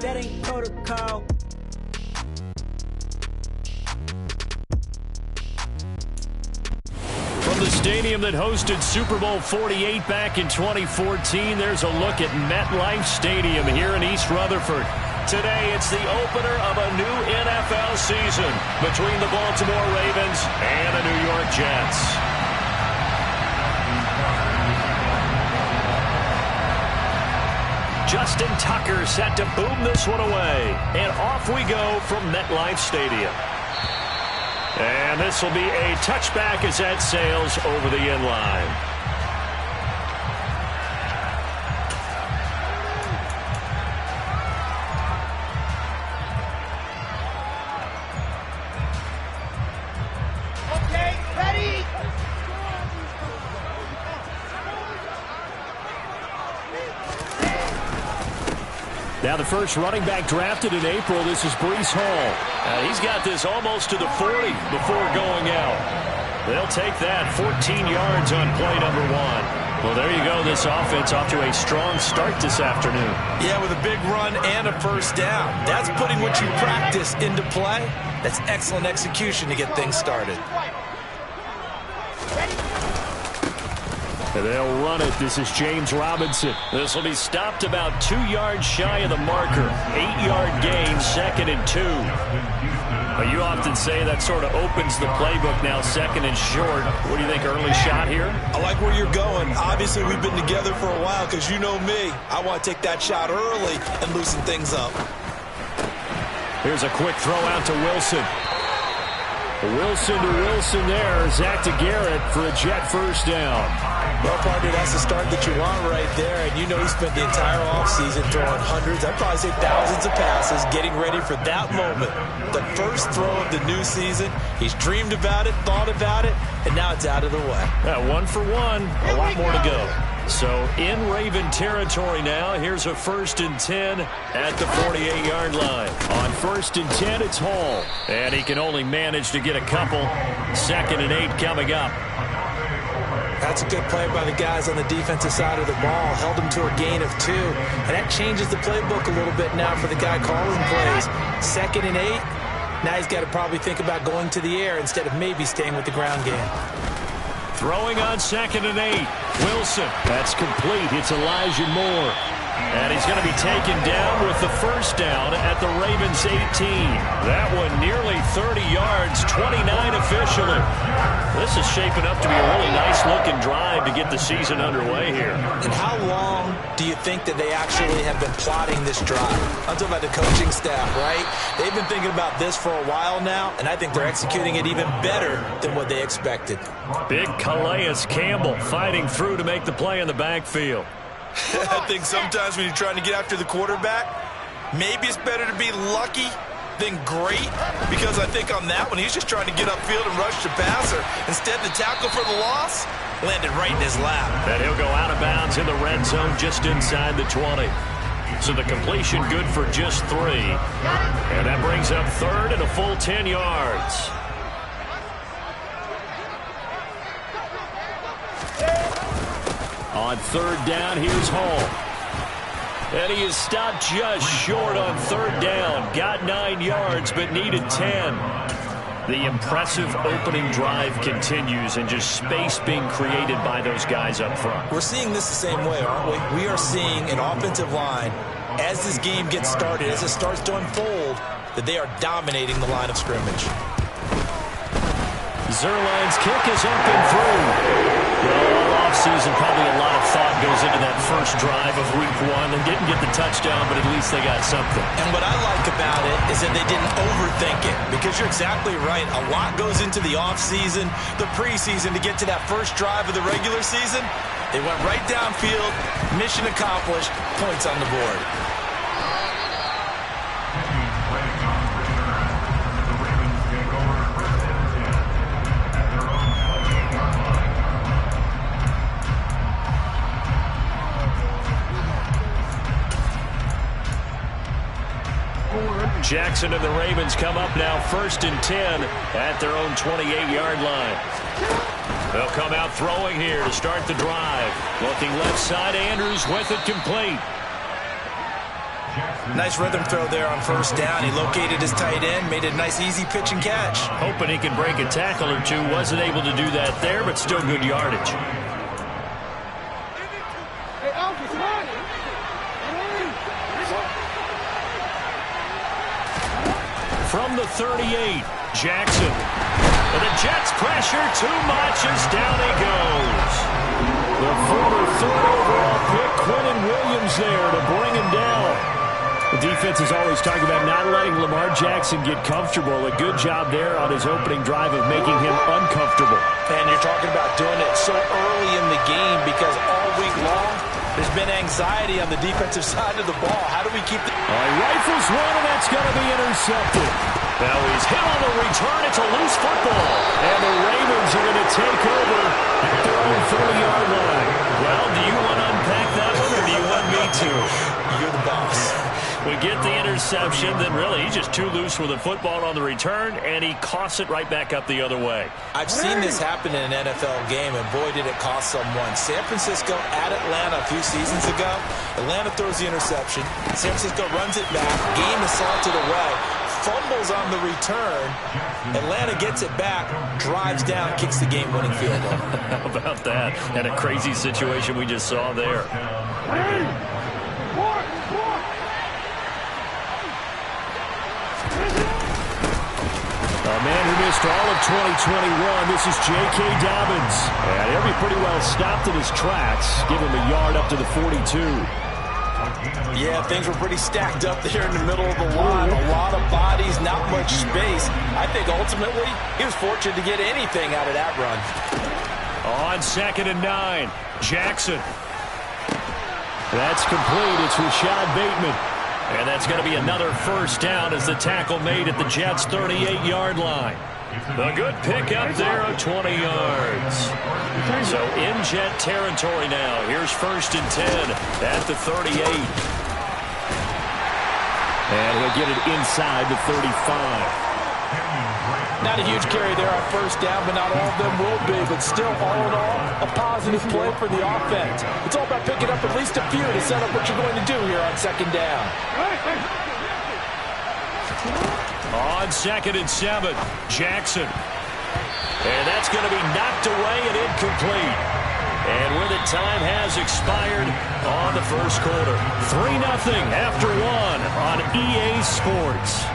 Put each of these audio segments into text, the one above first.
that ain't protocol. From the stadium that hosted Super Bowl 48 back in 2014, there's a look at MetLife Stadium here in East Rutherford. Today, it's the opener of a new NFL season between the Baltimore Ravens and the New York Jets. Justin Tucker set to boom this one away. And off we go from MetLife Stadium. And this will be a touchback as that sails over the end line. Okay, ready? Now the first running back drafted in April, this is Breece Hall. He's got this almost to the 40 before going out. They'll take that 14 yards on play number 1. Well, there you go. This offense off to a strong start this afternoon. Yeah, with a big run and a first down. That's putting what you practice into play. That's excellent execution to get things started. And they'll run it. This is James Robinson. This will be stopped about 2 yards shy of the marker. 8-yard gain, 2nd and 2. You often say that sort of opens the playbook now, 2nd and short. What do you think, early shot here? I like where you're going. Obviously, we've been together for a while because you know me. I want to take that shot early and loosen things up. Here's a quick throw out to Wilson. Wilson to Wilson there. Zach to Garrett for a Jet first down. Well, partner, that's the start that you want right there. And you know he spent the entire offseason throwing hundreds, I'd probably say thousands of passes, getting ready for that moment. The first throw of the new season. He's dreamed about it, thought about it, and now it's out of the way. 1 for 1. A lot more to go. So in Raven territory now, here's a 1st and 10 at the 48-yard line. On 1st and 10, it's Hall. And he can only manage to get a couple. 2nd and 8 coming up. That's a good play by the guys on the defensive side of the ball. Held him to a gain of 2. And that changes the playbook a little bit now for the guy calling plays. 2nd and 8. Now he's got to probably think about going to the air instead of maybe staying with the ground game. Throwing on 2nd and 8. Wilson. That's complete. It's Elijah Moore. And he's going to be taken down with the first down at the Ravens 18. That one nearly 30 yards, 29 officially. This is shaping up to be a really nice-looking drive to get the season underway here. And how long do you think that they actually have been plotting this drive? I'm talking about the coaching staff, right? They've been thinking about this for a while now, and I think they're executing it even better than what they expected. Big Calais Campbell fighting through to make the play in the backfield. I think sometimes when you're trying to get after the quarterback, maybe it's better to be lucky than great, because I think on that one, he's just trying to get upfield and rush the passer. Instead, the tackle for the loss landed right in his lap. And he'll go out of bounds in the red zone just inside the 20. So the completion good for just 3. And that brings up 3rd and a full 10 yards. On 3rd down, here's Hall. And he is stopped just short on 3rd down. Got 9 yards, but needed 10. The impressive opening drive continues, and just space being created by those guys up front. We're seeing this the same way, aren't we? We are seeing an offensive line, as this game gets started, as it starts to unfold, that they are dominating the line of scrimmage. Zerline's kick is up and through. Well, all offseason, probably a lot of thought goes into that first drive of week 1. They didn't get the touchdown, but at least they got something. And what I like about it is that they didn't overthink it, because you're exactly right. A lot goes into the offseason, the preseason, to get to that first drive of the regular season. They went right downfield, mission accomplished, points on the board. Jackson and the Ravens come up now 1st and 10 at their own 28-yard line. They'll come out throwing here to start the drive. Looking left side, Andrews with it complete. Nice rhythm throw there on first down. He located his tight end, made a nice easy pitch and catch. Hoping he can break a tackle or two. Wasn't able to do that there, but still good yardage. From the 38, Jackson. And the Jets pressure too much as down he goes. The former third overall pick, Quentin Williams there to bring him down. The defense is always talking about not letting Lamar Jackson get comfortable. A good job there on his opening drive of making him uncomfortable. And you're talking about doing it so early in the game because all week long there's been anxiety on the defensive side of the ball. How do we keep the... He rifles one, and that's going to be intercepted. Now he's hit on the return. It's a loose football. And the Ravens are going to take over at their own 30-yard line. Well, do you want to unpack that one, or do you want me to? You're the boss. We get the interception, then really he's just too loose with the football on the return, and he coughs it right back up the other way. I've seen this happen in an NFL game, and boy, did it cost someone. San Francisco at Atlanta a few seasons ago. Atlanta throws the interception. San Francisco runs it back. Game is salted away. Fumbles on the return. Atlanta gets it back, drives down, kicks the game-winning field goal. How about that? And a crazy situation we just saw there. A man who missed all of 2021, this is J.K. Dobbins. And he'll be pretty well stopped in his tracks. Give him a yard up to the 42. Yeah, things were pretty stacked up there in the middle of the line. A lot of bodies, not much space. I think ultimately he was fortunate to get anything out of that run. On 2nd and 9, Jackson. That's complete. It's Rashad Bateman. And that's going to be another first down as the tackle made at the Jets' 38-yard line. A good pick up there of 20 yards. So in Jet territory now. Here's 1st and 10 at the 38. And he'll get it inside the 35. Not a huge carry there on first down, but not all of them will be. But still, all in all, a positive play for the offense. It's all about picking up at least a few to set up what you're going to do here on 2nd down. On 2nd and 7, Jackson. And that's going to be knocked away and incomplete. And with it, time has expired on the first quarter. 3-0 after 1 on EA Sports.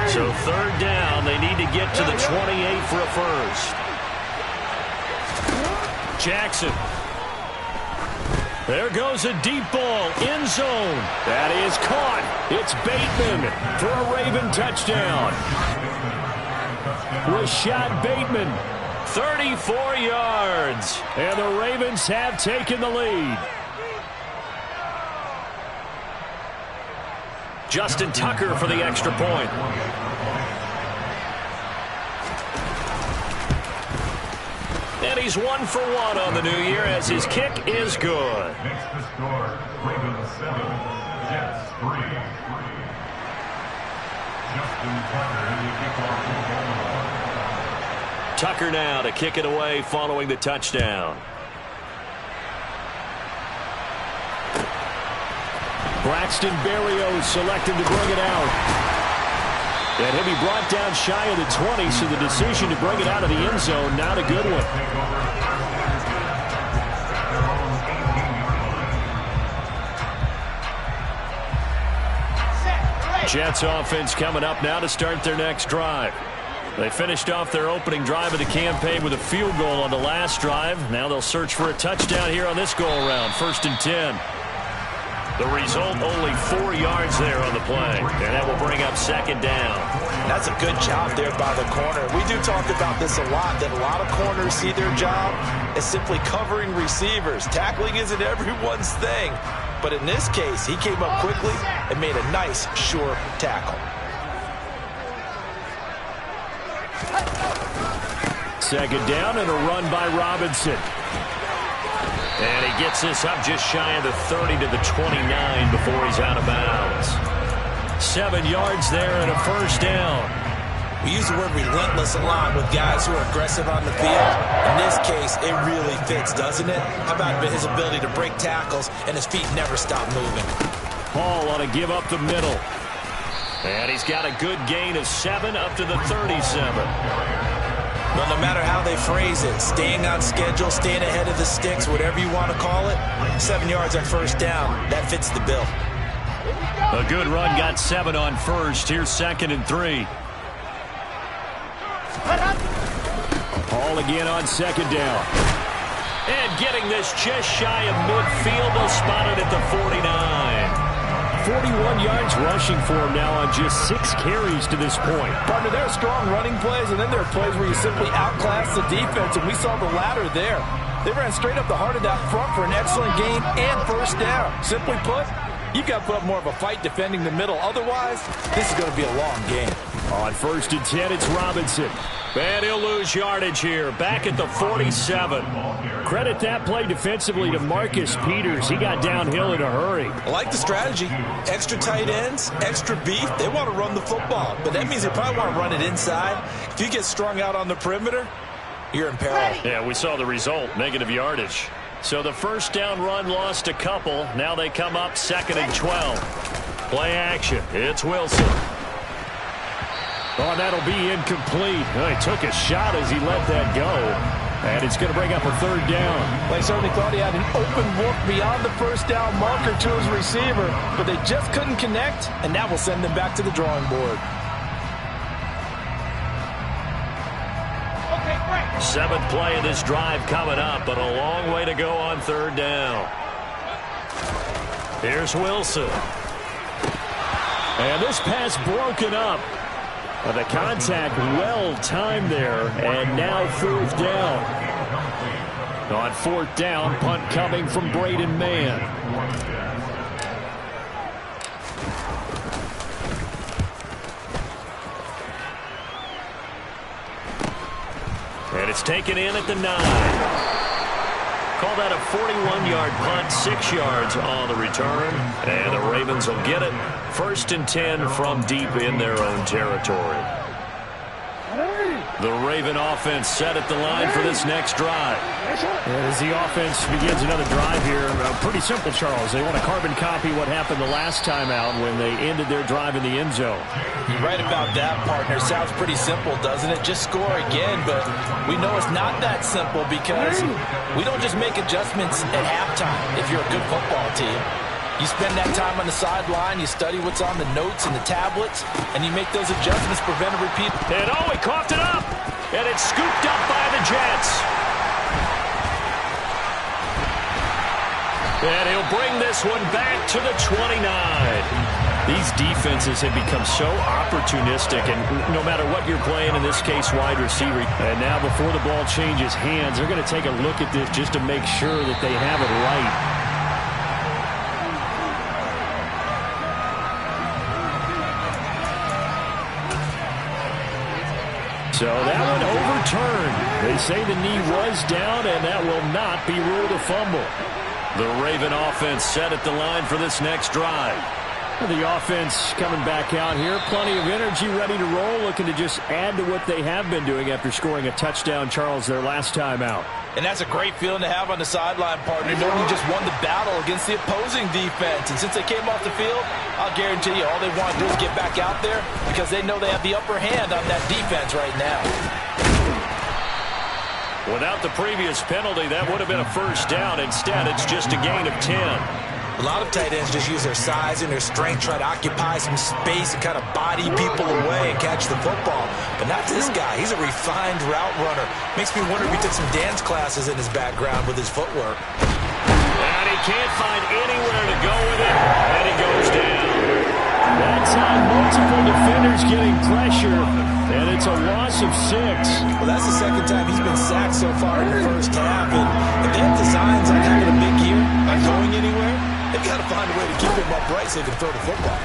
So 3rd down, they need to get to the 28 for a first. Jackson. There goes a deep ball, end zone. That is caught. It's Bateman for a Raven touchdown. Rashad Bateman, 34 yards. And the Ravens have taken the lead. Justin Tucker for the extra point. And he's 1 for 1 on the new year as his kick is good. Next to score, Ravens 7, Jets 3. Justin Tucker in the kickoff. Tucker now to kick it away following the touchdown. Braxton Berrios selected to bring it out. And he'll be brought down shy of the 20, so the decision to bring it out of the end zone, not a good one. Jets offense coming up now to start their next drive. They finished off their opening drive of the campaign with a field goal on the last drive. Now they'll search for a touchdown here on this go-around, 1st and 10. The result, only 4 yards there on the play. And that will bring up 2nd down. That's a good job there by the corner. We do talk about this a lot, that a lot of corners see their job as simply covering receivers. Tackling isn't everyone's thing. But in this case, he came up quickly and made a nice, sure tackle. 2nd down and a run by Robinson. And he gets this up just shy of the 30 to the 29 before he's out of bounds. 7 yards there and a first down. We use the word relentless a lot with guys who are aggressive on the field. In this case, it really fits, doesn't it? How about his ability to break tackles and his feet never stop moving? Paul on a give up the middle. And he's got a good gain of 7 up to the 37. Well, no matter how they phrase it, staying on schedule, staying ahead of the sticks, whatever you want to call it, 7 yards on first down, that fits the bill. A good run got 7 on first. Here's 2nd and 3. Paul again on 2nd down. And getting this just shy of midfield. They'll spot it at the 49. 41 yards rushing for him now on just 6 carries to this point. Partner, there are strong running plays, and then there are plays where you simply outclass the defense, and we saw the latter there. They ran straight up the heart of that front for an excellent gain and first down. Simply put, you've got to put up more of a fight defending the middle. Otherwise, this is going to be a long game. On 1st and 10, it's Robinson. And he'll lose yardage here. Back at the 47. Credit that play defensively to Marcus Peters. He got downhill in a hurry. I like the strategy. Extra tight ends, extra beef. They want to run the football. But that means they probably want to run it inside. If you get strung out on the perimeter, you're in peril. Yeah, we saw the result. Negative yardage. So the first down run lost a couple. Now they come up 2nd and 12. Play action. It's Wilson. Oh, that'll be incomplete. Oh, he took a shot as he let that go. And it's going to bring up a 3rd down. They certainly thought he had an open look beyond the first down marker to his receiver, but they just couldn't connect, and that will send them back to the drawing board. 7th play of this drive coming up, but a long way to go on 3rd down. Here's Wilson. And this pass broken up. The contact well timed there, and now 4th down. On 4th down, punt coming from Braden Mann. And it's taken in at the 9. Call that a 41-yard punt, 6 yards on the return. And the Ravens will get it. 1st and 10 from deep in their own territory. The Raven offense set at the line for this next drive. As the offense begins another drive here, pretty simple, Charles. They want to carbon copy what happened the last time out when they ended their drive in the end zone. You're right about that, partner. Sounds pretty simple, doesn't it? Just score again, but we know it's not that simple because we don't just make adjustments at halftime if you're a good football team. You spend that time on the sideline, you study what's on the notes and the tablets, and you make those adjustments, prevent a repeat. And he coughed it up, and it's scooped up by the Jets. And he'll bring this one back to the 29. These defenses have become so opportunistic, and no matter what you're playing, in this case, wide receiver. And now before the ball changes hands, they're going to take a look at this just to make sure that they have it right. So that one overturned. They say the knee was down, and that will not be ruled a fumble. The Raven offense set at the line for this next drive. The offense coming back out here. Plenty of energy, ready to roll, looking to just add to what they have been doing after scoring a touchdown, Charles, their last time out. And that's a great feeling to have on the sideline, partner, knowing you just won the battle against the opposing defense. And since they came off the field, I'll guarantee you all they want to do is get back out there because they know they have the upper hand on that defense right now. Without the previous penalty, that would have been a first down. Instead, it's just a gain of 10. A lot of tight ends just use their size and their strength, try to occupy some space and kind of body people away and catch the football. But not this guy. He's a refined route runner. Makes me wonder if he took some dance classes in his background with his footwork. And he can't find anywhere to go with it. And he goes down. That time, multiple defenders getting pressure, and it's a loss of 6. Well, that's the second time he's been sacked so far in the first half. And if they have designs on having a big year, not going anywhere, they've got to find a way to keep him upright so they can throw the football.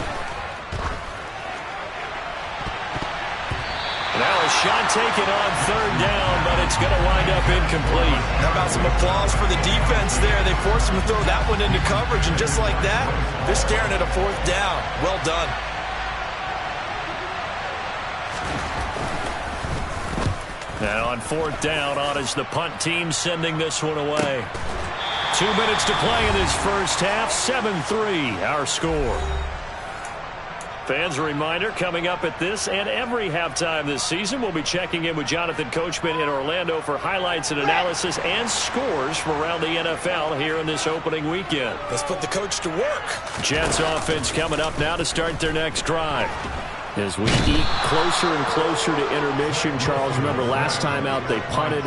Now a shot taken on third down, but it's going to wind up incomplete. How about some applause for the defense there? They forced him to throw that one into coverage, and just like that, they're staring at a fourth down. Well done. And on fourth down, on is the punt team sending this one away. 2 minutes to play in this first half. 7-3 our score. Fans, a reminder, coming up at this and every halftime this season, we'll be checking in with Jonathan Coachman in Orlando for highlights and analysis and scores from around the NFL here in this opening weekend. Let's put the coach to work. Jets offense coming up now to start their next drive. As we eat closer and closer to intermission, Charles, remember last time out they punted.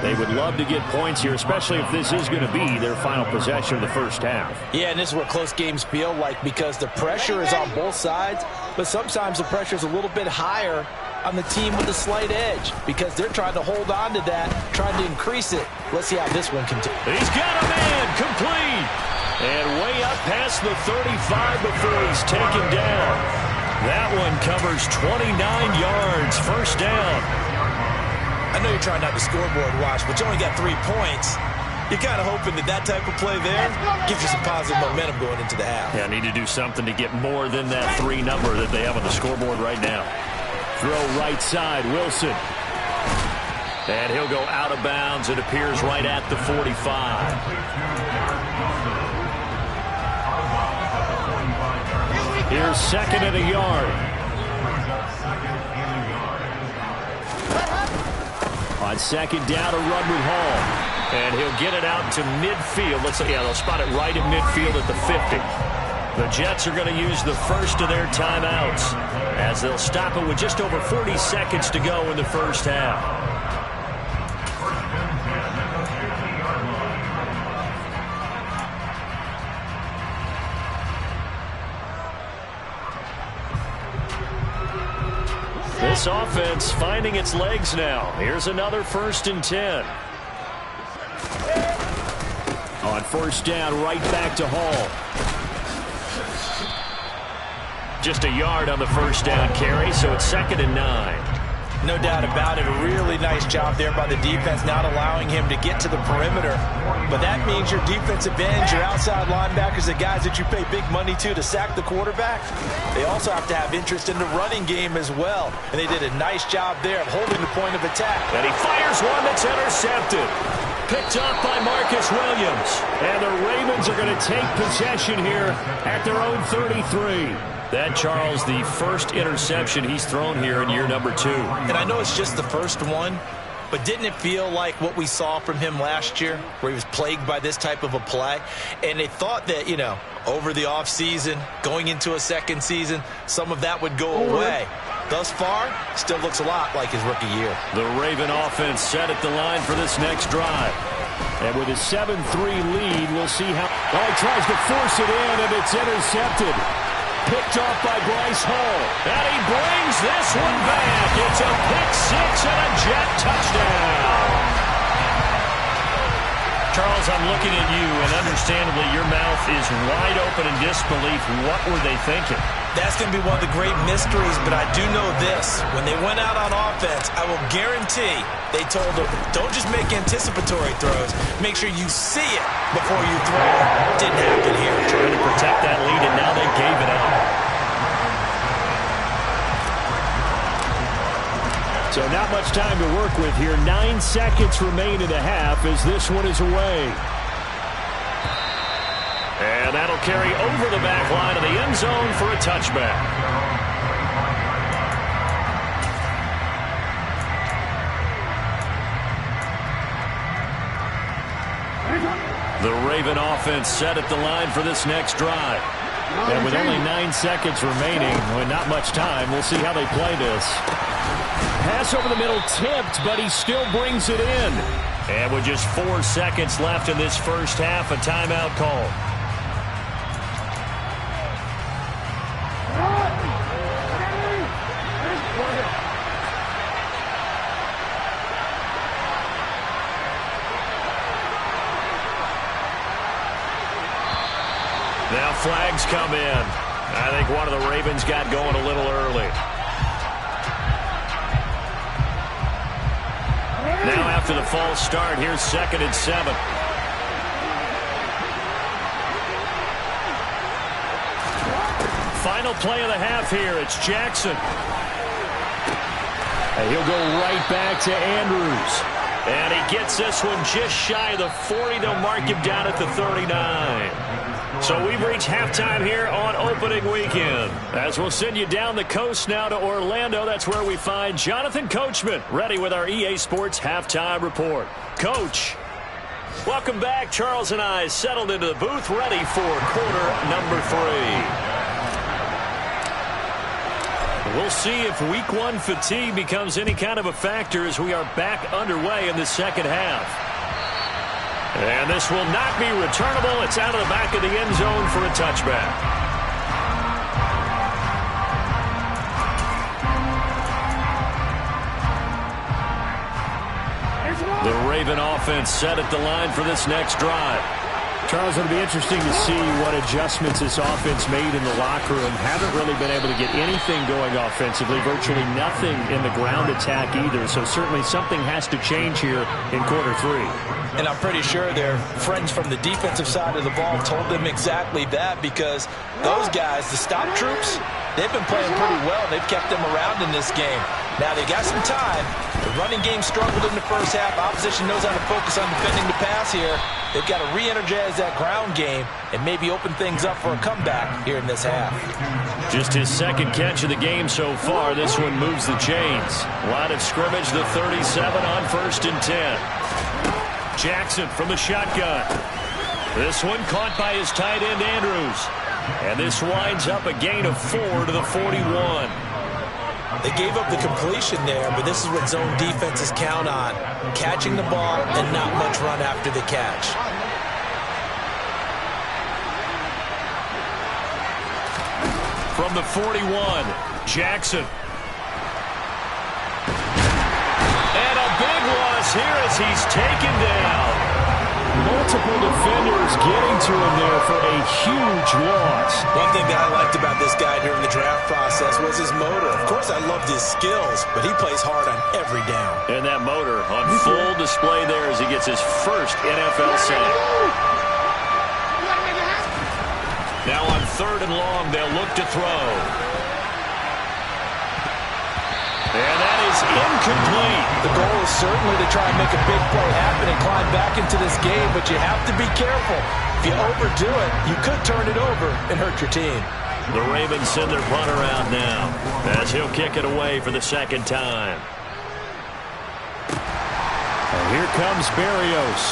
They would love to get points here, especially if this is going to be their final possession of the first half. Yeah, and this is what close games feel like because the pressure is on both sides, but sometimes the pressure is a little bit higher on the team with a slight edge because they're trying to hold on to that, trying to increase it. Let's see how this one continues. He's got a man complete. And way up past the 35 before he's taken down. That one covers 29 yards. First down. I know you're trying not to scoreboard watch, but you only got 3 points. You're kind of hoping that type of play there gives you some positive momentum going into the half. Yeah, need to do something to get more than that 3 number that they have on the scoreboard right now. Throw right side, Wilson. And he'll go out of bounds. It appears right at the 45. Here's second and a yard. On second down, a run with Hall. And he'll get it out to midfield. They'll spot it right at midfield at the 50. The Jets are going to use the first of their timeouts as they'll stop it with just over 40 seconds to go in the first half. This offense finding its legs now. Here's another 1st and 10. On first down, right back to Hall. Just a yard on the first down carry, so it's 2nd and 9. No doubt about it. A really nice job there by the defense, not allowing him to get to the perimeter. But that means your defensive ends, your outside linebackers, the guys that you pay big money to sack the quarterback, they also have to have interest in the running game as well. And they did a nice job there of holding the point of attack. And he fires one that's intercepted. Picked up by Marcus Williams. And the Ravens are going to take possession here at their own 33. That, Charles, the first interception he's thrown here in year number 2. And I know it's just the first one, but didn't it feel like what we saw from him last year, where he was plagued by this type of a play? And they thought that, over the offseason, going into a second season, some of that would go away. Thus far, still looks a lot like his rookie year. The Raven offense set at the line for this next drive. And with a 7-3 lead, we'll see how... Oh, he tries to force it in, and it's intercepted. Picked off by Bryce Hall. And he brings this one back. It's a pick six and a Jet touchdown. Charles, I'm looking at you, and understandably, your mouth is wide open in disbelief. What were they thinking? That's going to be one of the great mysteries, but I do know this. When they went out on offense, I will guarantee they told them, don't just make anticipatory throws. Make sure you see it before you throw it. Didn't happen here. Trying to protect that lead, and now they gave it up. So not much time to work with here. 9 seconds remain in the half as this one is away. And that'll carry over the back line of the end zone for a touchback. The Raven offense set at the line for this next drive. And with only 9 seconds remaining, with not much time, we'll see how they play this. Pass over the middle tipped, but he still brings it in. And with just 4 seconds left in this first half, a timeout call. Now flags come in. I think one of the Ravens got going a little early. Now after the false start, here's 2nd and 7. Final play of the half here. It's Jackson. And he'll go right back to Andrews. And he gets this one just shy of the 40. They'll mark him down at the 39. So we've reached halftime here on opening weekend. As we'll send you down the coast now to Orlando. That's where we find Jonathan Coachman ready with our EA Sports halftime report. Coach, welcome back. Charles and I settled into the booth ready for quarter number 3. We'll see if week 1 fatigue becomes any kind of a factor as we are back underway in the second half. And this will not be returnable. It's out of the back of the end zone for a touchback. The Raven offense set at the line for this next drive. Charles, it'll be interesting to see what adjustments this offense made in the locker room. Haven't really been able to get anything going offensively, virtually nothing in the ground attack either. So certainly something has to change here in quarter 3. And I'm pretty sure their friends from the defensive side of the ball told them exactly that, because those guys, the stop troops, they've been playing pretty well. They've kept them around in this game. Now they got some time. The running game struggled in the first half. Opposition knows how to focus on defending the pass here. They've got to re-energize that ground game and maybe open things up for a comeback here in this half. Just his 2nd catch of the game so far. This one moves the chains. Line of scrimmage, the 37 on 1st and 10. Jackson from the shotgun. This one caught by his tight end, Andrews. And this winds up a gain of 4 to the 41. They gave up the completion there, but this is what zone defenses count on. Catching the ball and not much run after the catch. From the 41, Jackson. And a big loss here as he's taken down. Multiple defenders getting to him there for a huge loss. One thing that I liked about this guy during the draft process was his motor. Of course, I loved his skills, but he plays hard on every down. And that motor on full display there as he gets his first NFL sack. Now on 3rd and long, they'll look to throw. And that is incomplete. The goal is certainly to try and make a big play happen and climb back into this game, but you have to be careful. If you overdo it, you could turn it over and hurt your team. The Ravens send their punter out now as he'll kick it away for the 2nd time. And here comes Berrios.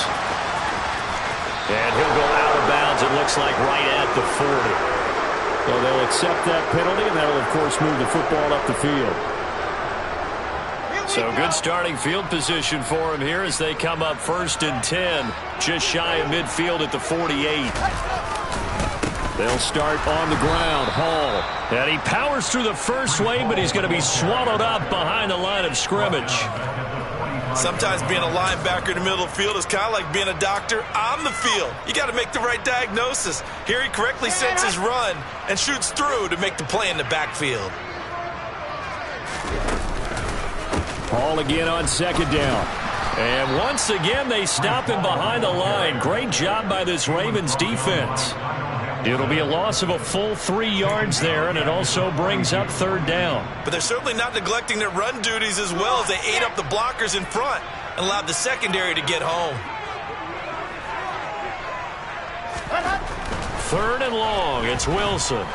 And he'll go out of bounds, it looks like, right at the 40. So they'll accept that penalty, and that will, of course, move the football up the field. So good starting field position for him here as they come up 1st and 10, just shy of midfield at the 48. They'll start on the ground. Hall. And he powers through the first wave, but he's going to be swallowed up behind the line of scrimmage. Sometimes being a linebacker in the middle of the field is kind of like being a doctor on the field. You got to make the right diagnosis. Here he correctly sets his run and shoots through to make the play in the backfield. Hall again on 2nd down. And once again, they stop him behind the line. Great job by this Ravens defense. It'll be a loss of a full 3 yards there, and it also brings up 3rd down. But they're certainly not neglecting their run duties as well as they ate up the blockers in front and allowed the secondary to get home. 3rd and long, it's Wilson.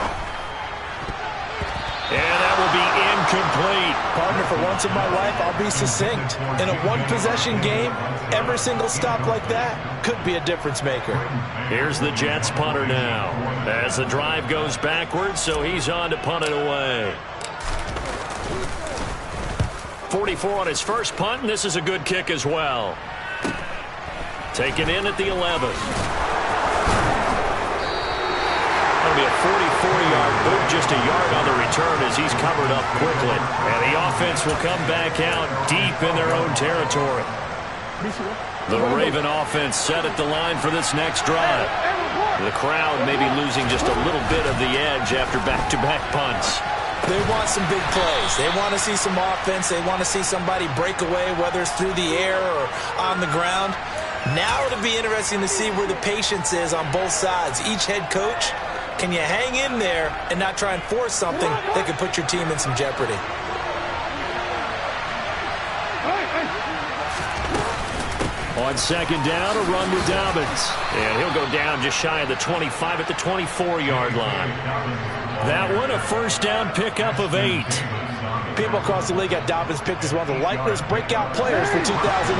And that will be incomplete. Partner, for once in my life, I'll be succinct. In a one-possession game, every single stop like that could be a difference maker. Here's the Jets punter now as the drive goes backwards, so he's on to punt it away. 44 on his first punt, and this is a good kick as well. Taken in at the 11. That'll be a 44-yard boot, just a yard on the return as he's covered up quickly. And the offense will come back out deep in their own territory. The Raven offense set at the line for this next drive. The crowd may be losing just a little bit of the edge after back-to-back punts. They want some big plays. They want to see some offense. They want to see somebody break away, whether it's through the air or on the ground. Now it'll be interesting to see where the patience is on both sides. Each head coach, can you hang in there and not try and force something that could put your team in some jeopardy? On second down, a run to Dobbins. And he'll go down just shy of the 25 at the 24-yard line. That one, a first down pickup of 8. People across the league got Dobbins picked as one of the likeliest breakout players for 2021.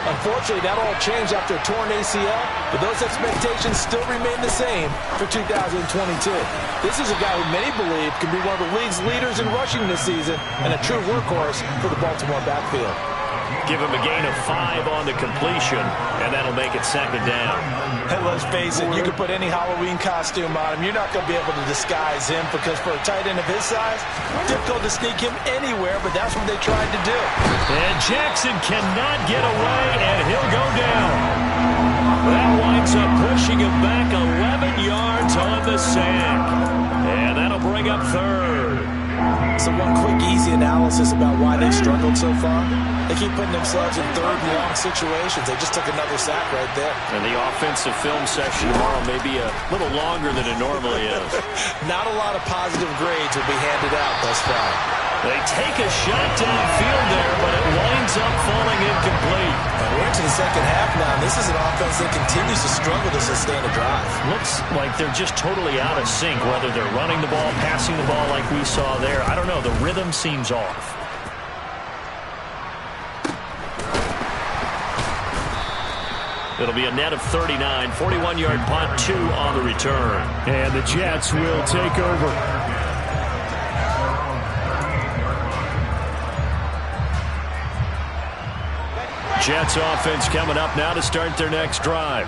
Unfortunately, that all changed after a torn ACL, but those expectations still remain the same for 2022. This is a guy who many believe can be one of the league's leaders in rushing this season and a true workhorse for the Baltimore backfield. Give him a gain of 5 on the completion, and that'll make it second down. And let's face it, you can put any Halloween costume on him. You're not going to be able to disguise him because for a tight end of his size, difficult to sneak him anywhere, but that's what they tried to do. And Jackson cannot get away, and he'll go down. That winds up pushing him back 11 yards on the sack. And that'll bring up third. So one quick, easy analysis about why they struggled so far. They keep putting themselves in third and long situations. They just took another sack right there. And the offensive film session tomorrow may be a little longer than it normally is. Not a lot of positive grades will be handed out thus far. They take a shot downfield there, but it winds up falling incomplete. And we're into the second half now. And this is an offense that continues to struggle to sustain a drive. Looks like they're just totally out of sync, whether they're running the ball, passing the ball like we saw there. I don't know. The rhythm seems off. It'll be a net of 39, 41-yard punt, 2 on the return. And the Jets will take over. Jets offense coming up now to start their next drive.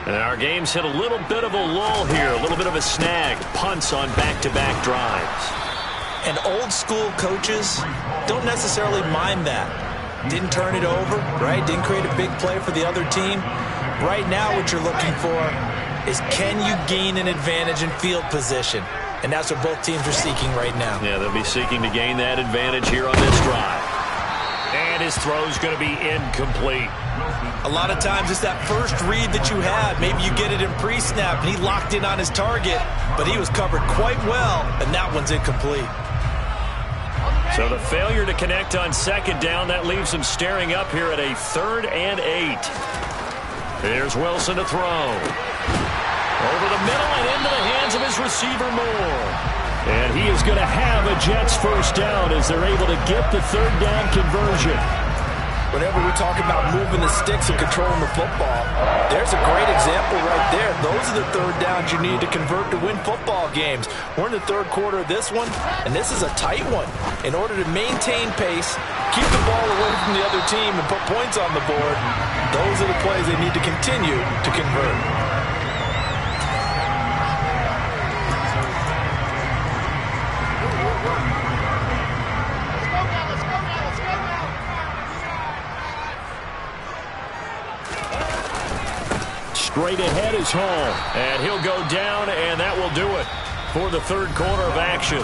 And our game's hit a little bit of a lull here, a little bit of a snag. Punts on back-to-back drives. And old-school coaches don't necessarily mind that. Didn't turn it over, right? Didn't create a big play for the other team. Right now what you're looking for is can you gain an advantage in field position? And that's what both teams are seeking right now. Yeah, they'll be seeking to gain that advantage here on this drive. And his throw's going to be incomplete. A lot of times it's that first read that you had. Maybe you get it in pre-snap, and he locked in on his target, but he was covered quite well, and that one's incomplete. So the failure to connect on second down, that leaves him staring up here at a 3rd and 8. Here's Wilson to throw. Over the middle and into the hands of his receiver Moore. And he is going to have a Jets first down as they're able to get the 3rd down conversion. Whenever we talk about moving the sticks and controlling the football, there's a great example right there. Those are the 3rd downs you need to convert to win football games. We're in the 3rd quarter of this one, and this is a tight one. In order to maintain pace, keep the ball away from the other team, and put points on the board, those are the plays they need to continue to convert. Straight ahead is Hall, and he'll go down, and that will do it for the 3rd quarter of action.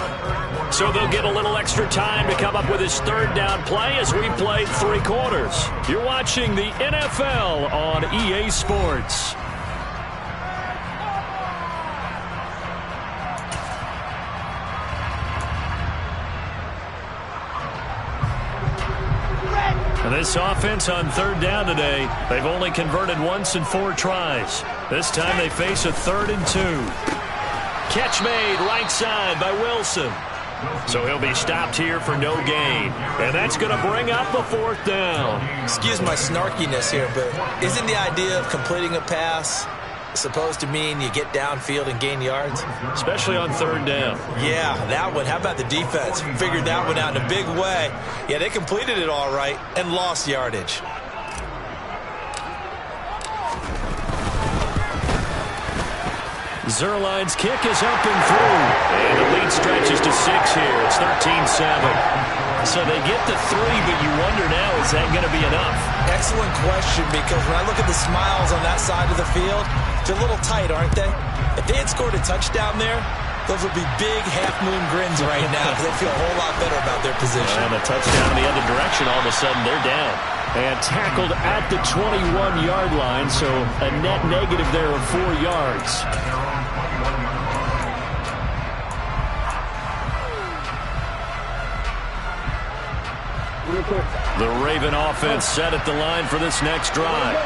So they'll get a little extra time to come up with his 3rd down play as we played 3 quarters. You're watching the NFL on EA Sports. And this offense on 3rd down today, they've only converted once in 4 tries. This time they face a 3rd and 2. Catch made right side by Wilson. So he'll be stopped here for no gain. And that's going to bring up the 4th down. Excuse my snarkiness here, but isn't the idea of completing a pass supposed to mean you get downfield and gain yards? Especially on 3rd down. Yeah, that one. How about the defense? Figured that one out in a big way. Yeah, they completed it all right and lost yardage. Zerline's kick is up and through. And the lead stretches to 6 here. It's 13-7. So they get the 3, but you wonder now, is that going to be enough? Excellent question, because when I look at the smiles on that side of the field, they're a little tight, aren't they? If they had scored a touchdown there, Those will be big half-moon grins right now because they feel a whole lot better about their position. And a touchdown in the other direction. All of a sudden, they're down. And tackled at the 21-yard line, so a net negative there of 4 yards. The Raven offense set at the line for this next drive.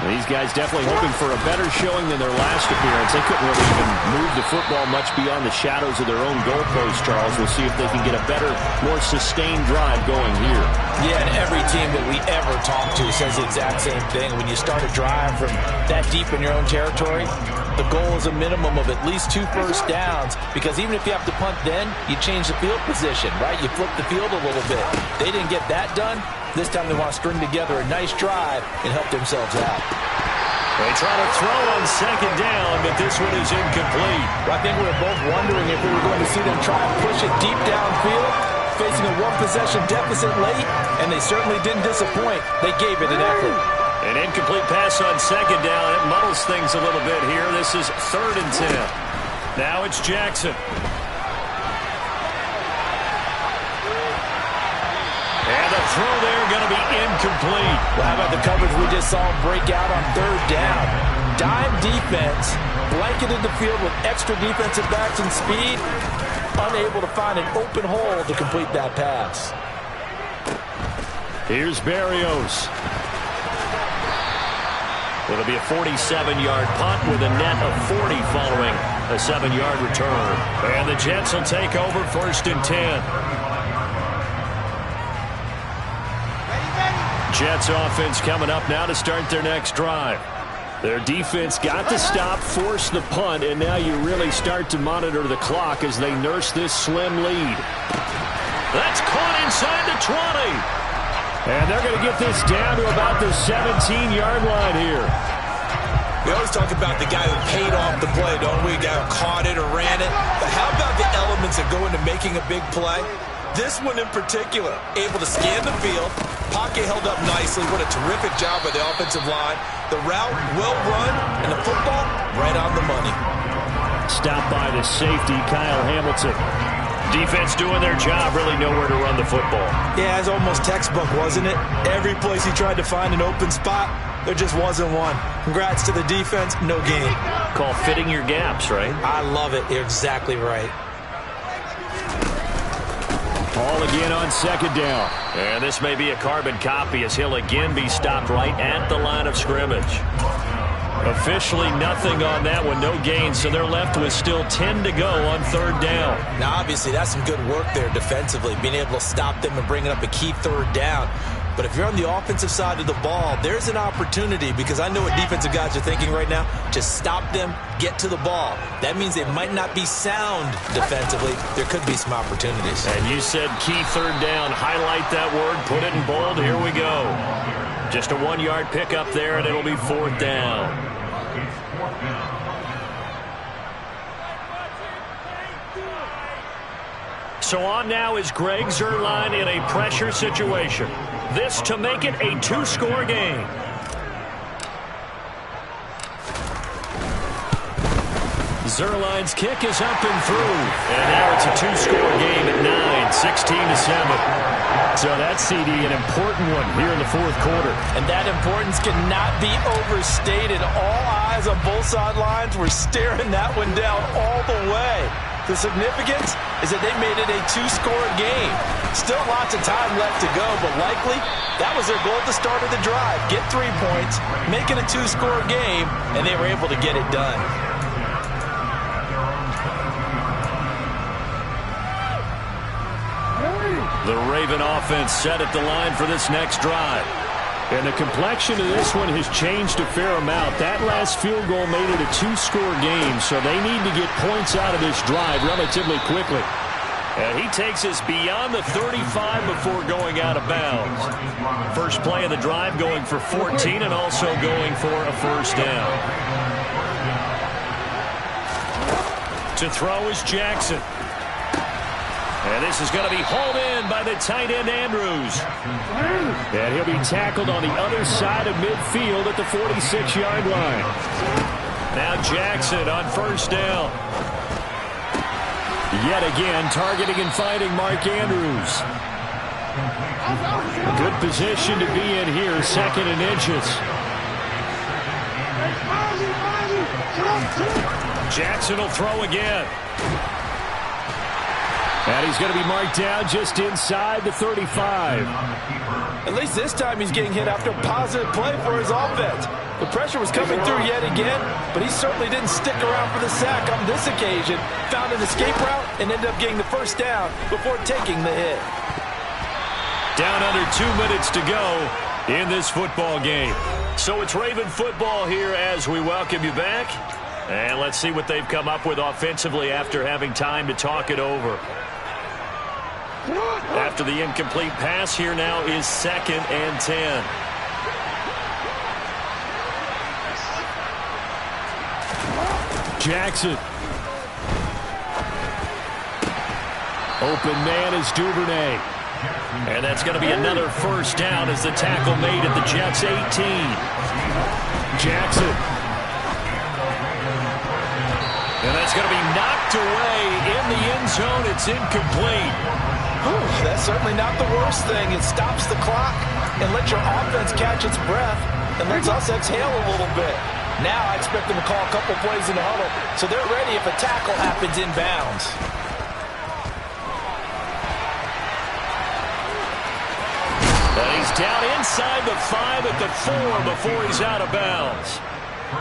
These guys definitely hoping for a better showing than their last appearance. They couldn't really even move the football much beyond the shadows of their own goalpost, Charles. We'll see if they can get a better, more sustained drive going here. Yeah, and every team that we ever talk to says the exact same thing. When you start a drive from that deep in your own territory, the goal is a minimum of at least 2 first downs, because even if you have to punt then, you change the field position, right? You flip the field a little bit. They didn't get that done. This time they want to string together a nice drive and help themselves out. They try to throw on second down, but this one is incomplete. Well, I think we were both wondering if we were going to see them try and push it deep downfield, facing a one-possession deficit late, and they certainly didn't disappoint. They gave it an effort. An incomplete pass on second down. It muddles things a little bit here. This is 3rd and 10. Now it's Jackson. And the throw there going to be incomplete. Well, how about the coverage we just saw break out on 3rd down? Dime defense, blanketed the field with extra defensive backs and speed, unable to find an open hole to complete that pass. Here's Berrios. It'll be a 47-yard punt with a net of 40 following a 7-yard return. And the Jets will take over 1st and 10. Jets offense coming up now to start their next drive. Their defense got the stop, forced the punt, and now you really start to monitor the clock as they nurse this slim lead. That's caught inside the 20. And they're going to get this down to about the 17-yard line here. We always talk about the guy who paid off the play, don't we? The guy who caught it or ran it. But how about the elements that go into making a big play? This one in particular, able to scan the field, pocket held up nicely. What a terrific job by the offensive line. The route well run, and the football right on the money. Stopped by the safety, Kyle Hamilton. Defense doing their job, really nowhere to run the football. Yeah, it's almost textbook, wasn't it? Every place he tried to find an open spot, there just wasn't one. Congrats to the defense, no gain. Call fitting your gaps, right? I love it. You're exactly right. Ball again on 2nd down. And this may be a carbon copy as he'll again be stopped right at the line of scrimmage. Officially nothing on that one, no gain, so they're left with still 10 to go on 3rd down. Now, obviously, that's some good work there defensively, being able to stop them and bring it up a key 3rd down. But if you're on the offensive side of the ball, there's an opportunity, because I know what defensive guys are thinking right now. Just stop them, get to the ball. That means they might not be sound defensively. There could be some opportunities. And you said key 3rd down. Highlight that word, put it in bold. Here we go. Just a 1-yard pickup there, and it'll be 4th down. So on now is Greg Zuerlein in a pressure situation. This to make it a 2-score game. Zuerlein's kick is up and through. And now it's a 2-score game at 9, 16-7. So that CD, an important one here in the 4th quarter. And that importance cannot be overstated. All eyes on both sidelines were staring that one down all the way. The significance is that they made it a 2-score game. Still lots of time left to go, but likely that was their goal at the start of the drive. Get 3 points, make it a 2-score game, and they were able to get it done. The Raven offense set at the line for this next drive. And the complexion of this one has changed a fair amount. That last field goal made it a 2-score game, so they need to get points out of this drive relatively quickly. And he takes us beyond the 35 before going out of bounds. First play of the drive going for 14 and also going for a 1st down. To throw is Jackson. And this is going to be hauled in by the tight end Andrews. And he'll be tackled on the other side of midfield at the 46-yard line. Now Jackson on 1st down. Yet again, targeting and finding Mark Andrews. Good position to be in here, 2nd and inches. Jackson will throw again. And he's going to be marked down just inside the 35. At least this time he's getting hit after a positive play for his offense. The pressure was coming through yet again, but he certainly didn't stick around for the sack on this occasion. Found an escape route and ended up getting the first down before taking the hit. Down under 2 minutes to go in this football game. So it's Raven football here as we welcome you back. And let's see what they've come up with offensively after having time to talk it over. After the incomplete pass, here now is 2nd and 10. Jackson. Open man is Duvernay. And that's going to be another first down as the tackle made at the Jets' 18. Jackson. And that's going to be knocked away in the end zone. It's incomplete. That's certainly not the worst thing. It stops the clock and lets your offense catch its breath and lets us exhale a little bit. Now I expect them to call a couple plays in the huddle so they're ready if a tackle happens inbounds. And he's down inside the 5 at the 4 before he's out of bounds.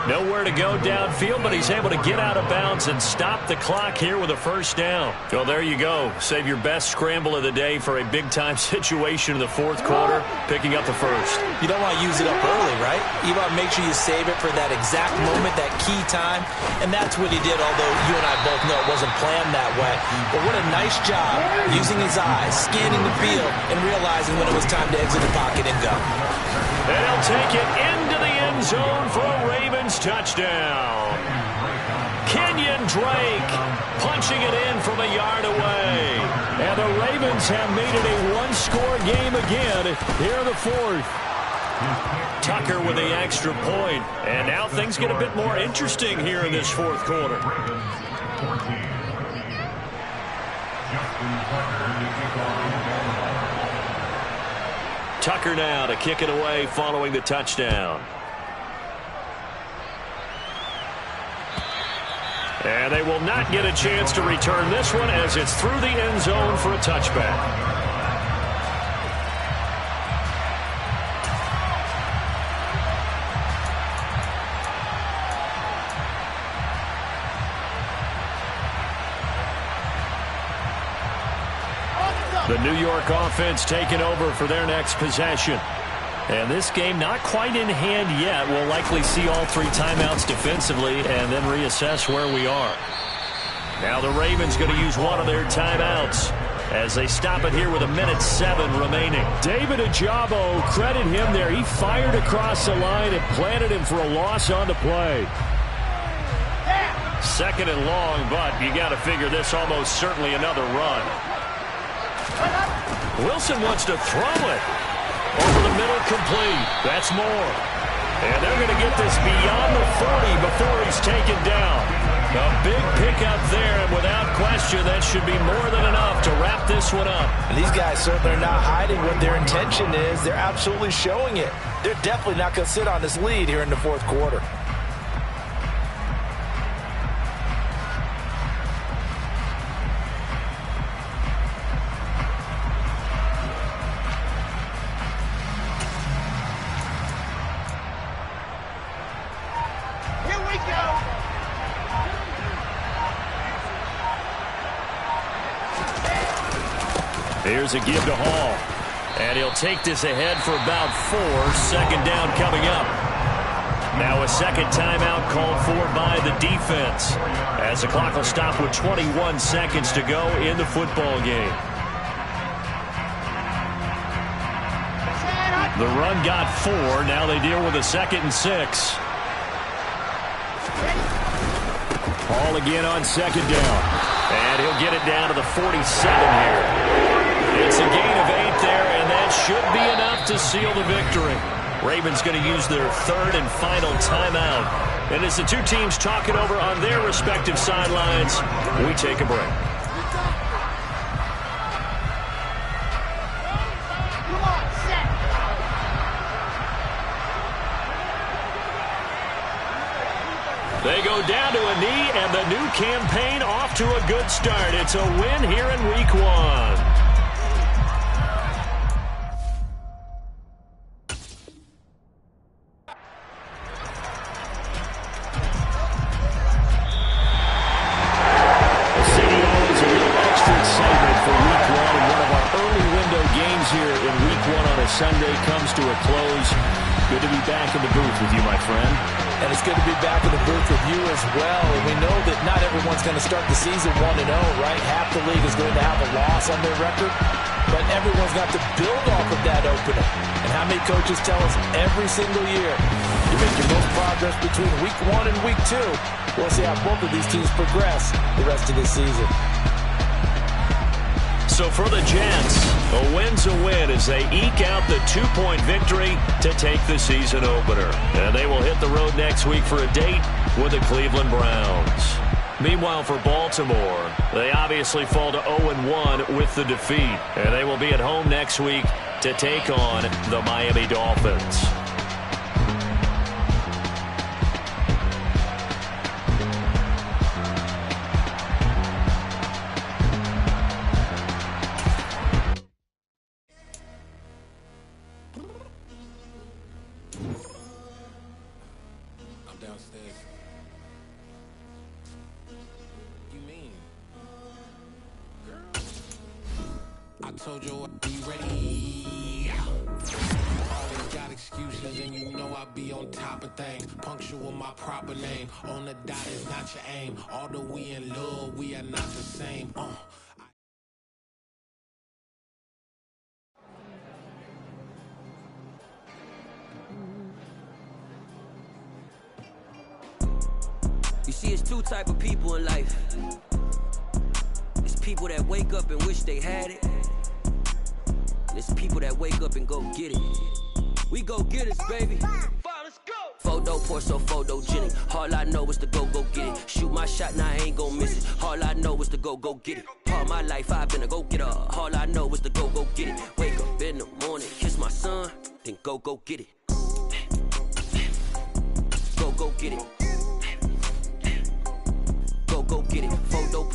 Nowhere to go downfield, but he's able to get out of bounds and stop the clock here with a first down. Well, there you go. Save your best scramble of the day for a big-time situation in the 4th quarter, picking up the first. You don't want to use it up early, right? You want to make sure you save it for that exact moment, that key time, and that's what he did, although you and I both know it wasn't planned that way. But what a nice job using his eyes, scanning the field, and realizing when it was time to exit the pocket and go. And he'll take it into the end zone for a Ravens touchdown. Kenyon Drake punching it in from a yard away. And the Ravens have made it a one-score game again here in the 4th. Tucker with the extra point. And now things get a bit more interesting here in this 4th quarter. Tucker now to kick it away following the touchdown. And they will not get a chance to return this one as it's through the end zone for a touchback. The New York offense taking over for their next possession. And this game not quite in hand yet. We'll likely see all 3 timeouts defensively and then reassess where we are. Now the Ravens going to use one of their timeouts as they stop it here with 1:07 remaining. David Ajabo, credit him there. He fired across the line and planted him for a loss on the play. 2nd and long, but you got to figure this almost certainly another run. Wilson wants to throw it. Over the middle, complete. That's more. And they're going to get this beyond the 40 before he's taken down. A big pickup there, and without question, that should be more than enough to wrap this one up. And these guys certainly are not hiding what their intention is. They're absolutely showing it. They're definitely not going to sit on this lead here in the 4th quarter. Here's a give to Hall. And he'll take this ahead for about 4. 2nd down coming up. Now a second timeout called for by the defense, as the clock will stop with 21 seconds to go in the football game. The run got 4. Now they deal with a 2nd and 6. Hall again on 2nd down. And he'll get it down to the 47 here. It's a gain of 8 there, and that should be enough to seal the victory. Ravens going to use their 3rd and final timeout. And as the 2 teams talk it over on their respective sidelines, we take a break. They go down to a knee, and the new campaign off to a good start. It's a win here in Week 1. Sunday comes to a close. Good to be back in the booth with you, my friend. And it's good to be back in the booth with you as well. We know that not everyone's going to start the season 1-0, right? Half the league is going to have a loss on their record, but everyone's got to build off of that opener. And how many coaches tell us every single year, you make your most progress between Week 1 and Week 2. We'll see how both of these teams progress the rest of this season. So for the Jets, a win's a win as they eke out the 2-point victory to take the season opener. And they will hit the road next week for a date with the Cleveland Browns. Meanwhile, for Baltimore, they obviously fall to 0-1 with the defeat. And they will be at home next week to take on the Miami Dolphins. Downstairs. You mean? Girl, I told you I'd be ready. Always got excuses and you know I be on top of things. Punctual my proper name. On the dot is not your aim. Although we in love, we are not the same. You see, it's two type of people in life. It's people that wake up and wish they had it. And it's people that wake up and go get it. We go get it, baby. Let's go. Photo poor, so photogenic. All I know is to go get it. Shoot my shot, now I ain't gon' miss it. All I know is to go get it. All my life I've been a go-getter. All I know is to go get it. Wake up in the morning, kiss my son, then go get it. Go get it. Go get it. Photo poor.